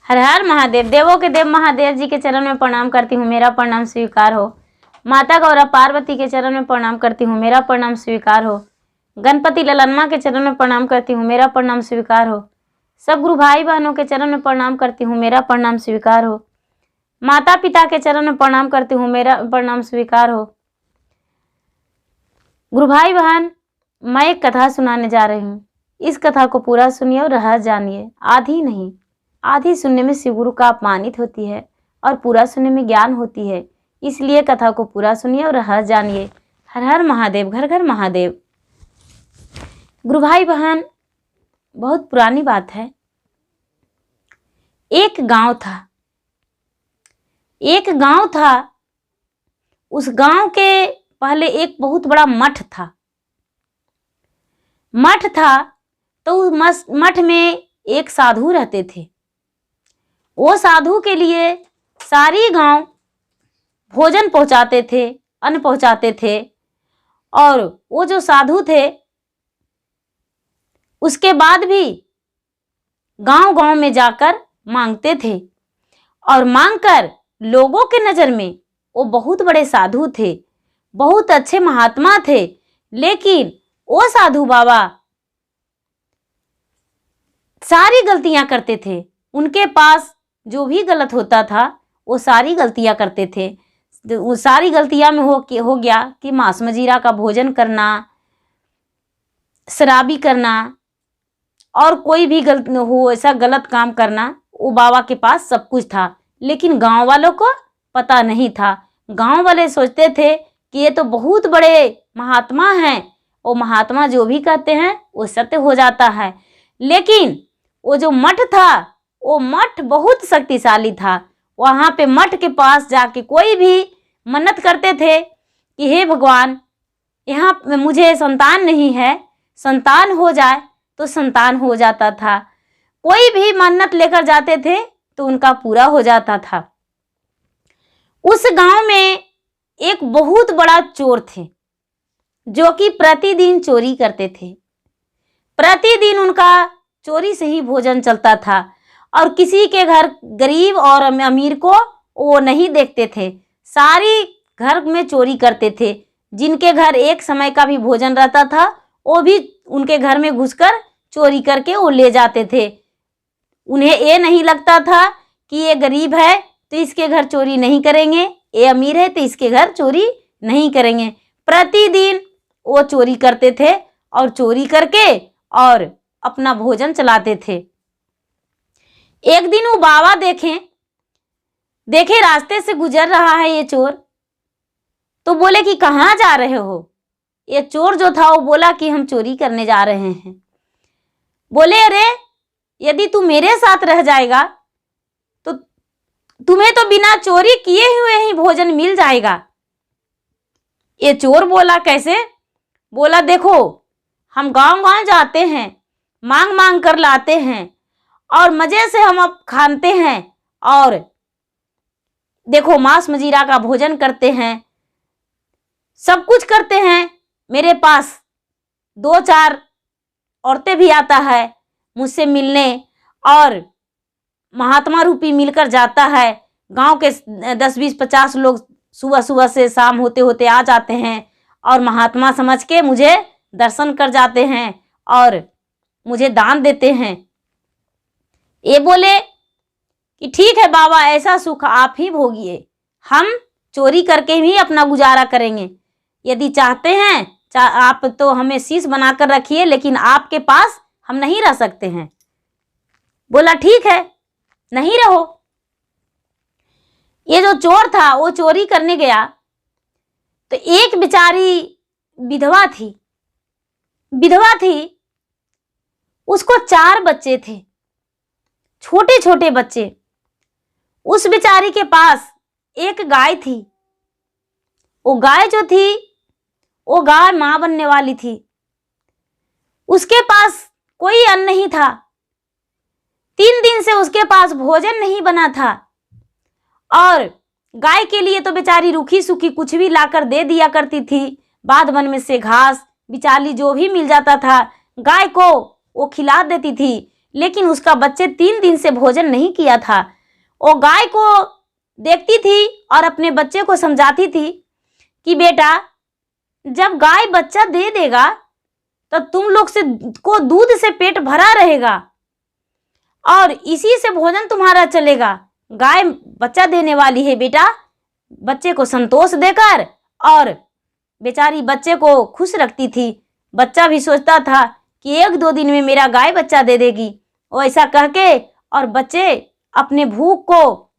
हर हर महादेव। देवों के देव महादेव जी के चरण में प्रणाम करती हूँ, मेरा प्रणाम स्वीकार हो। माता गौरा पार्वती के चरण में प्रणाम करती हूँ, मेरा प्रणाम स्वीकार हो। गणपति ललनमा के चरण में प्रणाम करती हूँ, मेरा प्रणाम स्वीकार हो। सब गुरु भाई बहनों के चरण में प्रणाम करती हूँ, मेरा प्रणाम स्वीकार हो। माता पिता के चरण में प्रणाम करती हूँ, मेरा प्रणाम स्वीकार हो। गुरु भाई बहन, मैं एक कथा सुनाने जा रही हूँ। इस कथा को पूरा सुनिए और रहस्य जानिए। आधी नहीं, आधी सुनने में शिव गुरु का अपमानित होती है और पूरा सुनने में ज्ञान होती है। इसलिए कथा को पूरा सुनिए और रहस्य जानिए। हर हर महादेव, घर घर महादेव। गुरु भाई बहन, बहुत पुरानी बात है। एक गांव था, एक गांव था। उस गांव के पहले एक बहुत बड़ा मठ था। मठ था तो उस मठ में एक साधु रहते थे। वो साधु के लिए सारी गांव भोजन पहुंचाते थे, अन्न पहुंचाते थे। और वो जो साधु थे उसके बाद भी गांव गांव में जाकर मांगते थे और मांगकर लोगों के नजर में वो बहुत बड़े साधु थे, बहुत अच्छे महात्मा थे। लेकिन वो साधु बाबा सारी गलतियां करते थे। उनके पास जो भी गलत होता था वो सारी गलतियां करते थे। वो सारी गलतियां में हो गया कि मांस मजीरा का भोजन करना, शराबी करना और कोई भी गलत हो ऐसा गलत काम करना, वो बाबा के पास सब कुछ था। लेकिन गांव वालों को पता नहीं था। गांव वाले सोचते थे कि ये तो बहुत बड़े महात्मा हैं, वो महात्मा जो भी कहते हैं वो सत्य हो जाता है। लेकिन वो जो मठ था वो मठ बहुत शक्तिशाली था। वहाँ पे मठ के पास जाके कोई भी मन्नत करते थे कि हे भगवान, यहाँ मुझे संतान नहीं है, संतान हो जाए तो संतान हो जाता था। कोई भी मन्नत लेकर जाते थे तो उनका पूरा हो जाता था। उस गांव में एक बहुत बड़ा चोर थे जो कि प्रतिदिन चोरी करते थे। प्रतिदिन उनका चोरी से ही भोजन चलता था और किसी के घर गरीब और अमीर को वो नहीं देखते थे। सारी घर में चोरी करते थे। जिनके घर एक समय का भी भोजन रहता था वो भी उनके घर में घुसकर चोरी करके वो ले जाते थे। उन्हें ये नहीं लगता था कि ये गरीब है तो इसके घर चोरी नहीं करेंगे, ये अमीर है तो इसके घर चोरी नहीं करेंगे। प्रतिदिन वो चोरी करते थे और चोरी करके और अपना भोजन चलाते थे। एक दिन वो बाबा देखे रास्ते से गुजर रहा है ये चोर, तो बोले कि कहाँ जा रहे हो। ये चोर जो था वो बोला कि हम चोरी करने जा रहे हैं। बोले अरे, यदि तू मेरे साथ रह जाएगा तो तुम्हें तो बिना चोरी किए हुए ही भोजन मिल जाएगा। ये चोर बोला कैसे। बोला देखो, हम गांव गांव जाते हैं, मांग मांग कर लाते हैं और मजे से हम अब खाते हैं। और देखो, मांस मजीरा का भोजन करते हैं, सब कुछ करते हैं। मेरे पास 2-4 औरतें भी आता है मुझसे मिलने और महात्मा रूपी मिलकर जाता है। गांव के 10-20-50 लोग सुबह सुबह से शाम होते होते आ जाते हैं और महात्मा समझ के मुझे दर्शन कर जाते हैं और मुझे दान देते हैं। ये बोले कि ठीक है बाबा, ऐसा सुख आप ही भोगिए, हम चोरी करके भी अपना गुजारा करेंगे। यदि चाहते हैं आप तो हमें शीश बनाकर रखिए, लेकिन आपके पास हम नहीं रह सकते हैं। बोला ठीक है, नहीं रहो। ये जो चोर था वो चोरी करने गया तो एक बेचारी विधवा थी। उसको 4 बच्चे थे, छोटे छोटे बच्चे। उस बेचारी के पास एक गाय थी। वो गाय जो थी वो गाय मां बनने वाली थी। उसके पास कोई अन्न नहीं था। 3 दिन से उसके पास भोजन नहीं बना था और गाय के लिए तो बेचारी रूखी सूखी कुछ भी लाकर दे दिया करती थी। बाद वन में से घास बिचाली जो भी मिल जाता था गाय को वो खिला देती थी। लेकिन उसका बच्चे 3 दिन से भोजन नहीं किया था। वो गाय को देखती थी और अपने बच्चे को समझाती थी कि बेटा, जब गाय बच्चा दे देगा तो तुम लोग से को दूध से पेट भरा रहेगा और इसी से भोजन तुम्हारा चलेगा। गाय बच्चा देने वाली है बेटा, बच्चे को संतोष देकर और बेचारी बच्चे को खुश रखती थी। बच्चा भी सोचता था कि 1-2 दिन में मेरा गाय बच्चा दे देगी। वो ऐसा कह के और बच्चे अपने भूख को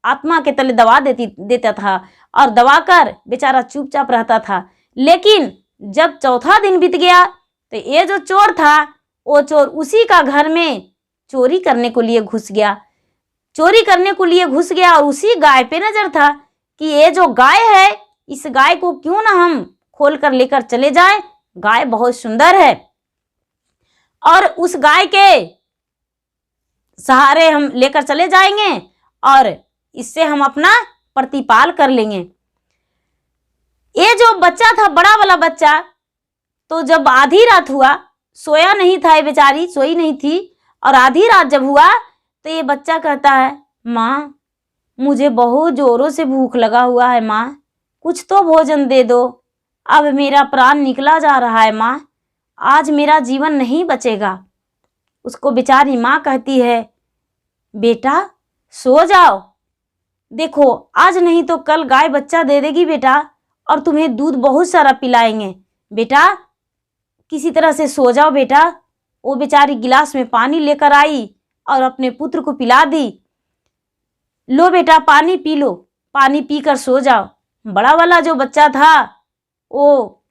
आत्मा के तले दबा देता था और दबाकर बेचारा चुपचाप रहता था। लेकिन जब चौथा दिन बीत गया तो ये जो चोर था वो चोर उसी का घर में चोरी करने को लिए घुस गया। चोरी करने को लिए घुस गया और उसी गाय पे नजर था कि ये जो गाय है, इस गाय को क्यों ना हम खोल कर लेकर चले जाएं, गाय बहुत सुंदर है और उस गाय के सहारे हम लेकर चले जाएंगे और इससे हम अपना प्रतिपाल कर लेंगे। ये जो बच्चा था, बड़ा वाला बच्चा, तो जब आधी रात हुआ, सोया नहीं था, ये बेचारी सोई नहीं थी, और आधी रात जब हुआ तो ये बच्चा कहता है, माँ मुझे बहुत जोरों से भूख लगा हुआ है, माँ कुछ तो भोजन दे दो, अब मेरा प्राण निकला जा रहा है माँ, आज मेरा जीवन नहीं बचेगा। उसको बेचारी माँ कहती है, बेटा सो जाओ, देखो आज नहीं तो कल गाय बच्चा दे देगी बेटा और तुम्हें दूध बहुत सारा पिलाएंगे, बेटा किसी तरह से सो जाओ बेटा। वो बेचारी गिलास में पानी लेकर आई और अपने पुत्र को पिला दी। लो बेटा पानी पी लो, पानी पीकर सो जाओ। बड़ा वाला जो बच्चा था वो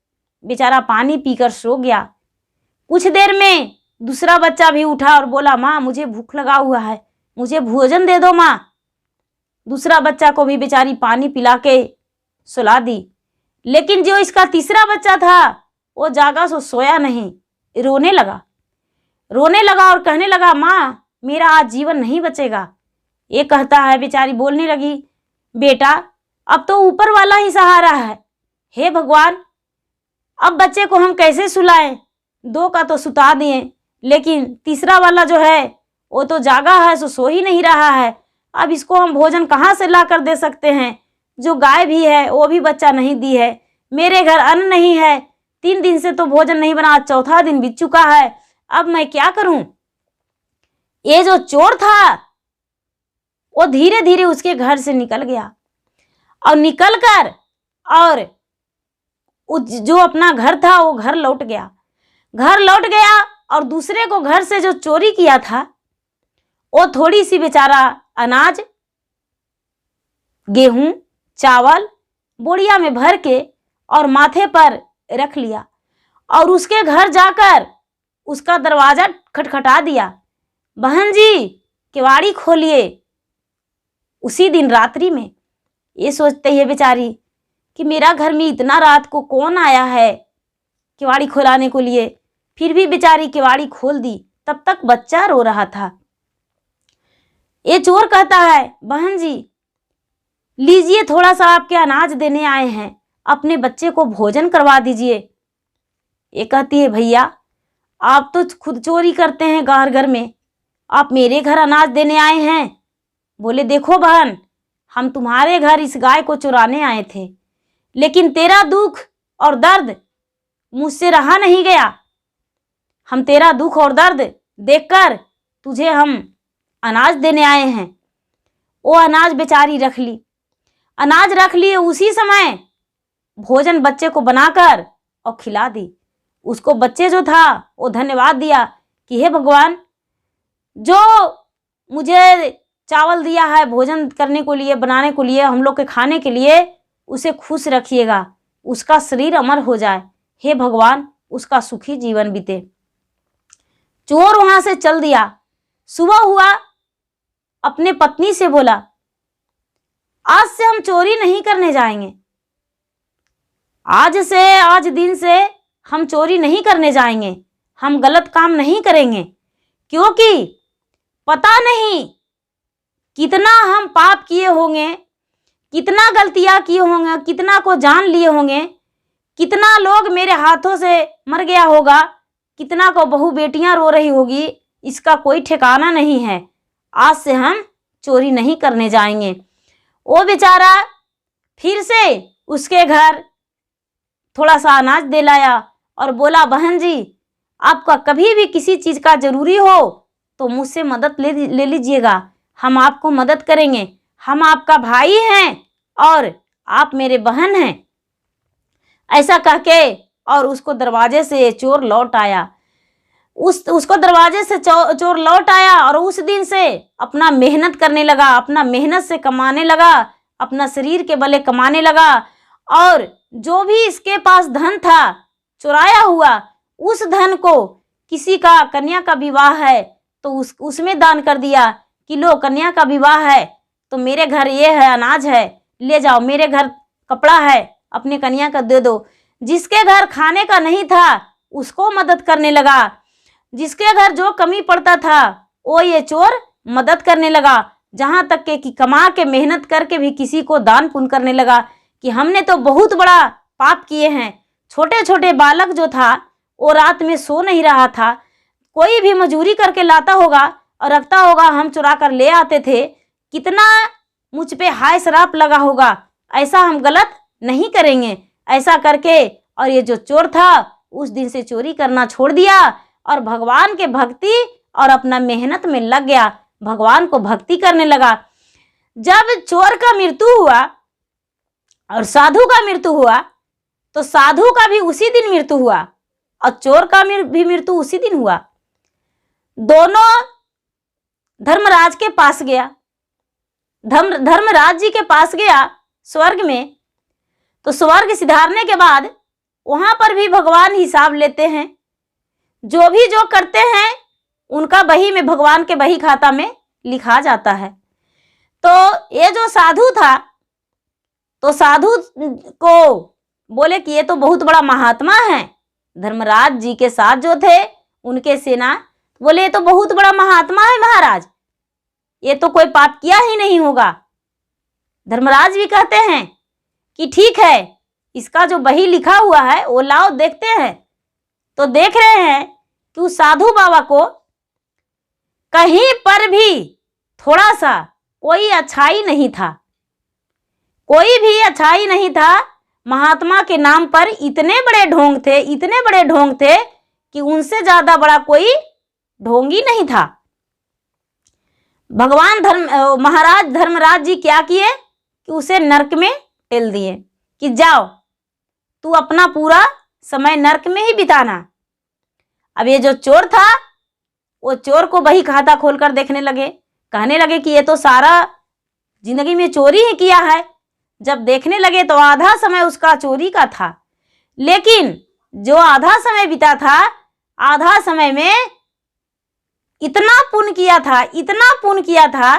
बेचारा पानी पीकर सो गया। कुछ देर में दूसरा बच्चा भी उठा और बोला, माँ मुझे भूख लगा हुआ है, मुझे भोजन दे दो माँ। दूसरा बच्चा को भी बेचारी पानी पिला के सुला दी। लेकिन जो इसका तीसरा बच्चा था वो जागा सो सोया नहीं, रोने लगा और कहने लगा, माँ मेरा आज जीवन नहीं बचेगा। ये कहता है, बेचारी बोलने लगी, बेटा अब तो ऊपर वाला ही सहारा है, हे भगवान अब बच्चे को हम कैसे सुलाएं, 2 का तो सुता दिए लेकिन तीसरा वाला जो है वो तो जागा है, सो ही नहीं रहा है, अब इसको हम भोजन कहाँ से ला कर दे सकते हैं। जो गाय भी है वो भी बच्चा नहीं दी है, मेरे घर अन्न नहीं है, 3 दिन से तो भोजन नहीं बना, चौथा दिन बीत चुका है, अब मैं क्या करूं। ये जो चोर था वो धीरे धीरे उसके घर से निकल गया और निकलकर और जो अपना घर था वो घर लौट गया और दूसरे को घर से जो चोरी किया था वो थोड़ी सी बेचारा अनाज, गेहूं, चावल बोरिया में भर के और माथे पर रख लिया और उसके घर जाकर उसका दरवाजा खटखटा दिया, बहन जी किवाड़ी खोलिए। उसी दिन रात्रि में ये सोचते है बेचारी कि मेरा घर में इतना रात को कौन आया है किवाड़ी खोलाने को लिए, फिर भी बेचारी किवाड़ी खोल दी। तब तक बच्चा रो रहा था। ये चोर कहता है, बहन जी लीजिए थोड़ा सा आपके अनाज देने आए हैं, अपने बच्चे को भोजन करवा दीजिए। ये कहती है, भैया आप तो खुद चोरी करते हैं घर में, आप मेरे घर अनाज देने आए हैं। बोले, देखो बहन हम तुम्हारे घर इस गाय को चुराने आए थे, लेकिन तेरा दुख और दर्द मुझसे रहा नहीं गया, हम तेरा दुख और दर्द देखकर तुझे हम अनाज देने आए हैं। वो अनाज बेचारी रख ली, उसी समय भोजन बच्चे को बनाकर और खिला दी। उसको बच्चे जो था वो धन्यवाद दिया कि हे भगवान, जो मुझे चावल दिया है भोजन करने को लिए, बनाने को लिए, हम लोग के खाने के लिए, उसे खुश रखिएगा, उसका शरीर अमर हो जाए, हे भगवान उसका सुखी जीवन बीते। चोर वहां से चल दिया। सुबह हुआ, अपने पत्नी से बोला, आज से हम चोरी नहीं करने जाएंगे, आज दिन से हम चोरी नहीं करने जाएंगे, हम गलत काम नहीं करेंगे, क्योंकि पता नहीं कितना हम पाप किए होंगे, कितना गलतियां किए होंगे, कितना को जान लिए होंगे, कितना लोग मेरे हाथों से मर गया होगा, कितना को बहू बेटियां रो रही होगी, इसका कोई ठिकाना नहीं है, आज से हम चोरी नहीं करने जाएंगे। वो बेचारा फिर से उसके घर थोड़ा सा अनाज दे लाया और बोला, बहन जी आपका कभी भी किसी चीज़ का ज़रूरी हो तो मुझसे मदद ले लीजिएगा, हम आपको मदद करेंगे, हम आपका भाई हैं और आप मेरे बहन हैं। ऐसा कह के और उसको दरवाजे से चोर लौट आया। उसको दरवाजे से चोर लौट आया और उस दिन से अपना मेहनत करने लगा, अपना मेहनत से कमाने लगा, अपना शरीर के बले कमाने लगा और जो भी इसके पास धन था चुराया हुआ, उस धन को किसी का कन्या का विवाह है तो उसमें दान कर दिया कि लो कन्या का विवाह है तो मेरे घर ये है, अनाज है, ले जाओ, मेरे घर कपड़ा है, अपनी कन्या का दे दो। जिसके घर खाने का नहीं था उसको मदद करने लगा, जिसके घर जो कमी पड़ता था वो ये चोर मदद करने लगा। जहाँ तक के कि कमा के मेहनत करके भी किसी को दान पुण्य करने लगा कि हमने तो बहुत बड़ा पाप किए हैं। छोटे छोटे बालक जो था वो रात में सो नहीं रहा था, कोई भी मजूरी करके लाता होगा और रखता होगा, हम चुरा कर ले आते थे, कितना मुझ पे हाय शराप लगा होगा, ऐसा हम गलत नहीं करेंगे। ऐसा करके और ये जो चोर था उस दिन से चोरी करना छोड़ दिया और भगवान के भक्ति और अपना मेहनत में लग गया, भगवान को भक्ति करने लगा। जब चोर का मृत्यु हुआ और साधु का मृत्यु हुआ तो साधु का भी उसी दिन मृत्यु हुआ और चोर का भी मृत्यु उसी दिन हुआ। दोनों धर्मराज के पास गया, धर्मराज जी के पास गया स्वर्ग में। तो स्वर्ग सिधारने के बाद वहां पर भी भगवान हिसाब लेते हैं, जो भी जो करते हैं उनका बही में, भगवान के बही खाता में लिखा जाता है। तो ये जो साधु था तो साधु को बोले कि ये तो बहुत बड़ा महात्मा है। धर्मराज जी के साथ जो थे उनके सेना बोले ये तो बहुत बड़ा महात्मा है महाराज, ये तो कोई पाप किया ही नहीं होगा। धर्मराज भी कहते हैं कि ठीक है, इसका जो बही लिखा हुआ है वो लाओ देखते हैं। तो देख रहे हैं कि उस साधु बाबा को कहीं पर भी थोड़ा सा कोई अच्छाई नहीं था, कोई भी अच्छाई नहीं था। महात्मा के नाम पर इतने बड़े ढोंग थे, इतने बड़े ढोंग थे कि उनसे ज्यादा बड़ा कोई ढोंगी नहीं था। भगवान महाराज धर्मराज जी क्या किए कि उसे नरक में टेल दिए कि जाओ तू अपना पूरा समय नरक में ही बिताना। अब ये जो चोर था वो चोर को बही खाता खोलकर देखने लगे, कहने लगे कि ये तो सारा जिंदगी में चोरी ही किया है। जब देखने लगे तो आधा समय उसका चोरी का था, लेकिन जो आधा समय बीता था, आधा समय में इतना पुण्य किया था, इतना पुण्य किया था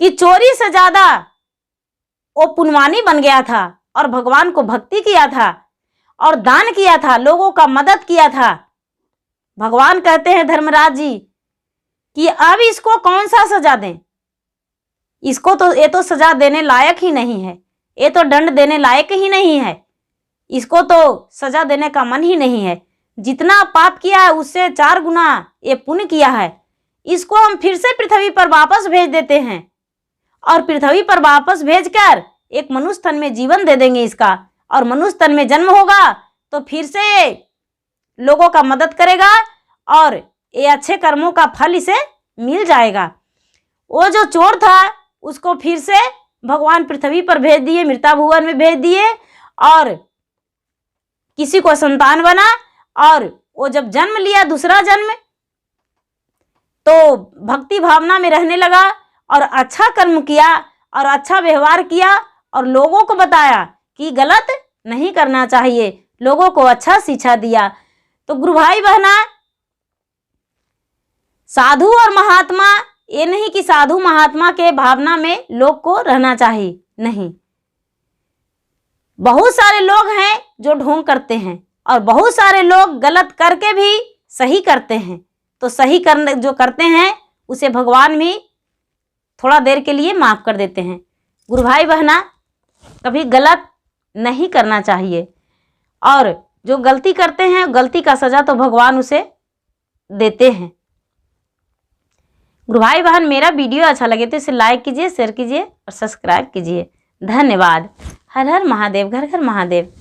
कि चोरी से ज्यादा वो पुण्यवानी बन गया था और भगवान को भक्ति किया था और दान किया था, लोगों का मदद किया था। भगवान कहते हैं धर्मराज जी कि अब इसको कौन सा सजा दें, इसको तो ये तो सजा देने लायक ही नहीं है, ये तो दंड देने लायक ही नहीं है, इसको तो सजा देने का मन ही नहीं है। जितना पाप किया है उससे 4 गुना ये पुण्य किया है, इसको हम फिर से पृथ्वी पर वापस भेज देते हैं और पृथ्वी पर वापस भेजकर एक मनुष्य तन में जीवन दे देंगे इसका, और मनुष्य तन में जन्म होगा तो फिर से ये लोगों का मदद करेगा और ये अच्छे कर्मों का फल इसे मिल जाएगा। वो जो चोर था उसको फिर से भगवान पृथ्वी पर भेज दिए, मृता भुवन में भेज दिए और किसी को संतान बना और वो जब जन्म लिया दूसरा जन्म तो भक्ति भावना में रहने लगा और अच्छा कर्म किया और अच्छा व्यवहार किया और लोगों को बताया कि गलत नहीं करना चाहिए, लोगों को अच्छा शिक्षा दिया। तो गुरु भाई बहना, साधु और महात्मा ये नहीं कि साधु महात्मा के भावना में लोग को रहना चाहिए, नहीं। बहुत सारे लोग हैं जो ढोंग करते हैं और बहुत सारे लोग गलत करके भी सही करते हैं। तो सही करने जो करते हैं उसे भगवान भी थोड़ा देर के लिए माफ कर देते हैं। गुरु भाई बहना, कभी गलत नहीं करना चाहिए और जो गलती करते हैं गलती का सजा तो भगवान उसे देते हैं। गुरु भाई बहन, मेरा वीडियो अच्छा लगे तो इसे लाइक कीजिए, शेयर कीजिए और सब्सक्राइब कीजिए। धन्यवाद। हर हर महादेव, घर घर महादेव।